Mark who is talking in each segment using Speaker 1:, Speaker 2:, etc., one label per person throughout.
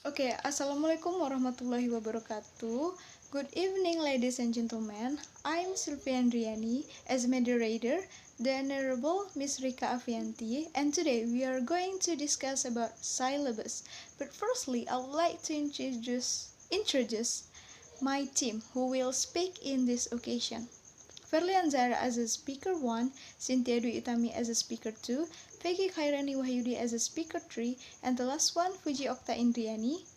Speaker 1: Okay, Assalamualaikum warahmatullahi wabarakatuh. Good evening, ladies and gentlemen. I'm Sylvia Andriani as moderator, the Honorable Miss Rika Avianti, and today we are going to discuss about syllabus. But firstly, I would like to introduce my team who will speak in this occasion. Ferlian Zara as a speaker 1, Cynthia Dwi Utami as a speaker 2, Peggy Khairani Wahyudi as a speaker 3, and the last one, Fuji Okta Indriani.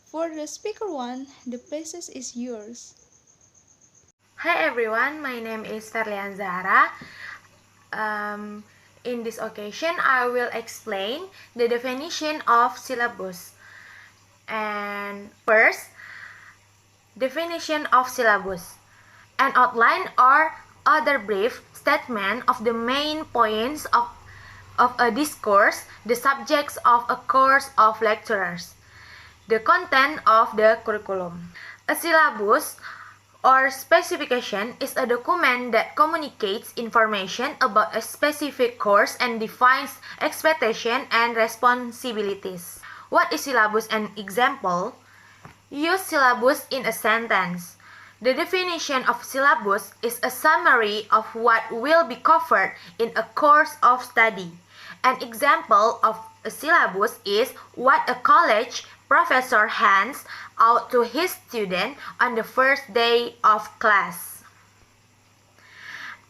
Speaker 1: For the speaker 1, the places is yours.
Speaker 2: Hi everyone, my name is Ferlian Zahra. In this occasion, I will explain the definition of syllabus. And first, definition of syllabus. An outline or other brief statement of the main points of a discourse, the subjects of a course of lecturers, the content of the curriculum. A syllabus or specification is a document that communicates information about a specific course and defines expectations and responsibilities. What is syllabus? An example? Use syllabus in a sentence. The definition of syllabus is a summary of what will be covered in a course of study. An example of a syllabus is what a college professor hands out to his student on the first day of class.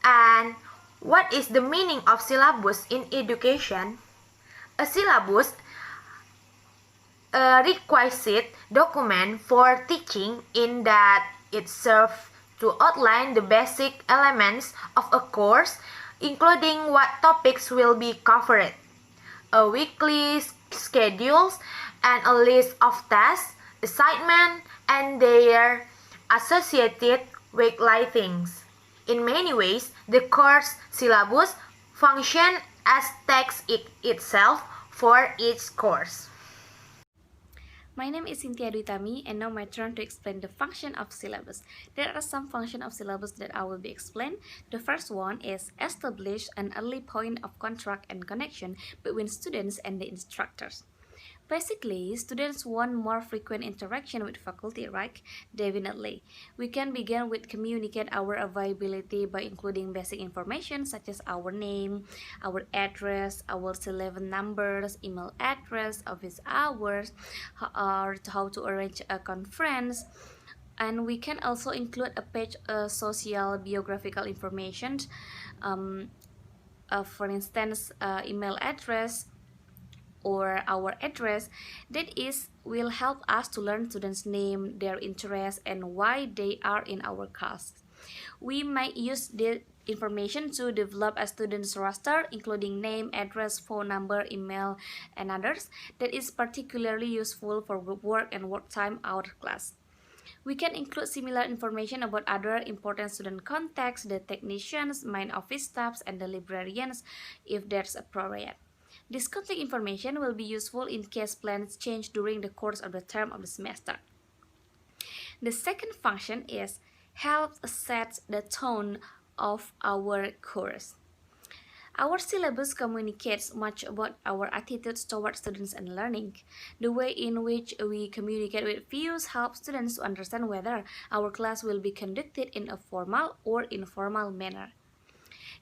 Speaker 2: And what is the meaning of syllabus in education? A syllabus a requisite document for teaching in that it serves to outline the basic elements of a course, including what topics will be covered, a weekly schedule, and a list of tasks, assignments, and their associated weekly things. In many ways, the course syllabus functions as text itself for each course.
Speaker 3: My name is Cynthia Dwi Utami, and now my turn to explain the function of syllabus. There are some functions of syllabus that I will be explained. The first one is establish an early point of contact and connection between students and the instructors. Basically, students want more frequent interaction with faculty, right? Definitely. We can begin with communicate our availability by including basic information such as our name, our address, our telephone numbers, email address, office hours, or how to arrange a conference. And we can also include a page social biographical information, for instance, email address, or our address that will help us to learn students' name, their interests, and why they are in our class. We might use the information to develop a student's roster, including name, address, phone number, email, and others that is particularly useful for group work and work time out of class. We can include similar information about other important student contacts, the technicians, main office staffs, and the librarians if that's appropriate. This contact information will be useful in case plans change during the course of the term of the semester. The second function is help set the tone of our course. Our syllabus communicates much about our attitudes towards students and learning. The way in which we communicate with views helps students to understand whether our class will be conducted in a formal or informal manner.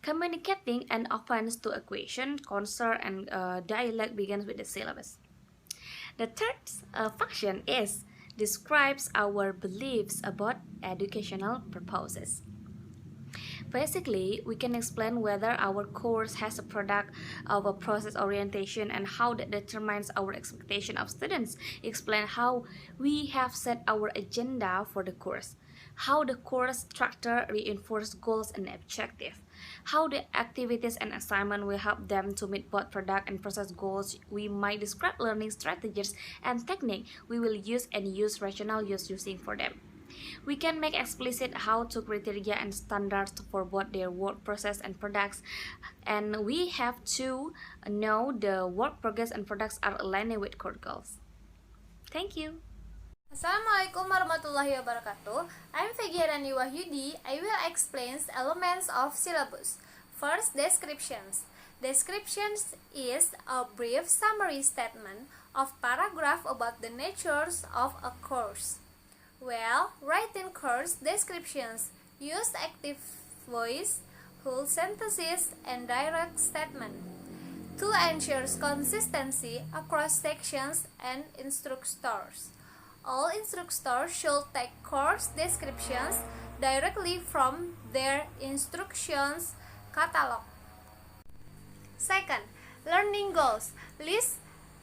Speaker 3: Communicating and opens to a question, concern, and dialogue begins with the syllabus. The third function is describes our beliefs about educational purposes. Basically, we can explain whether our course has a product of a process orientation and how that determines our expectation of students. Explain how we have set our agenda for the course, how the course structure reinforces goals and objectives, how the activities and assignment will help them to meet both product and process goals. We might describe learning strategies and technique we will use and use rational use using for them. We can make explicit how to criteria and standards for both their work process and products, and we have to know the work progress and products are aligned with core goals. Thank you.
Speaker 4: Assalamualaikum warahmatullahi wabarakatuh. I'm Fegiarani Wahyudi. I will explain the elements of syllabus. First, descriptions. Descriptions is a brief summary statement of paragraph about the natures of a course. Well, written course descriptions use active voice, whole sentences, and direct statement to ensure consistency across sections and instructors. All instructors should take course descriptions directly from their instructions catalog. Second, learning goals. List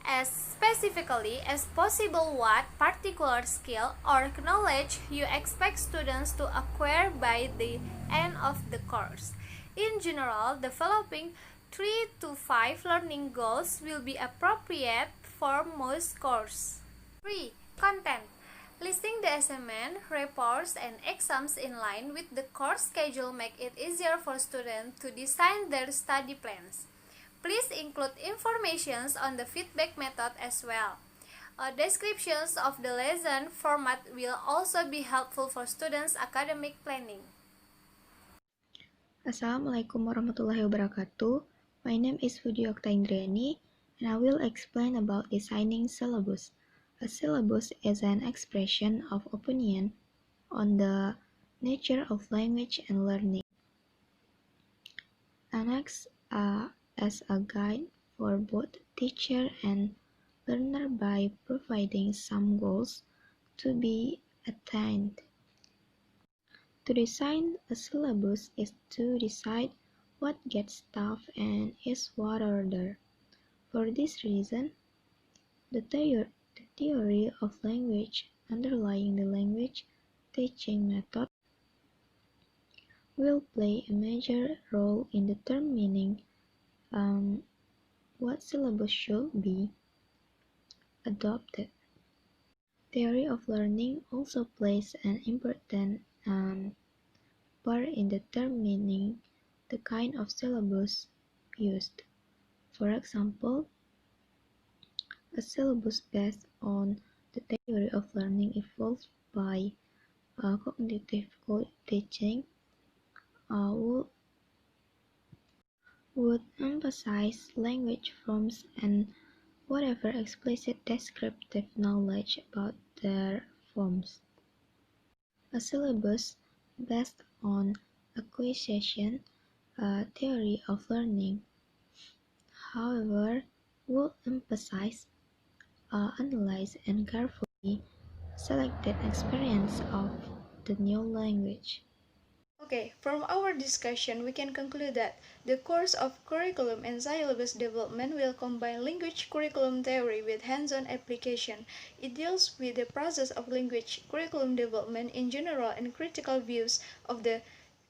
Speaker 4: as specifically as possible what particular skill or knowledge you expect students to acquire by the end of the course. In general, developing 3 to 5 learning goals will be appropriate for most courses. 3. Content. Listing the assignment, reports, and exams in line with the course schedule make it easier for students to design their study plans. Please include information on the feedback method as well. Descriptions of the lesson format will also be helpful for students' academic planning.
Speaker 5: Assalamualaikum warahmatullahi wabarakatuh. My name is Fudi Oktaindriani, and I will explain about designing syllabus. A syllabus is an expression of opinion on the nature of language and learning. Annex as a guide for both teacher and learner by providing some goals to be attained. To design a syllabus is to decide what gets taught and in what order. For this reason, the theory of language underlying the language teaching method will play a major role in determining what syllabus should be adopted. Theory of learning also plays an important part in determining the kind of syllabus used. For example, a syllabus based on the theory of learning evolved by cognitive teaching would emphasize language forms and whatever explicit descriptive knowledge about their forms. A syllabus based on acquisition theory of learning, however, would emphasize, analyze, and carefully selected experience of the new language.
Speaker 1: Okay, from our discussion, we can conclude that the course of curriculum and syllabus development will combine language curriculum theory with hands-on application. It deals with the process of language curriculum development in general and critical views of the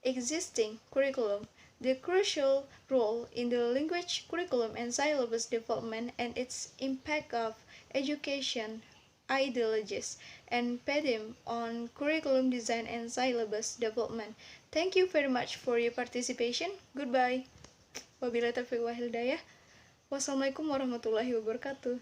Speaker 1: existing curriculum. The crucial role in the language curriculum and syllabus development and its impact of education ideologies and paradigm on curriculum design and syllabus development. Thank you very much for your participation. Goodbye. Wabillahi taufiq wal hidayah. Wassalamualaikum warahmatullahi wabarakatuh.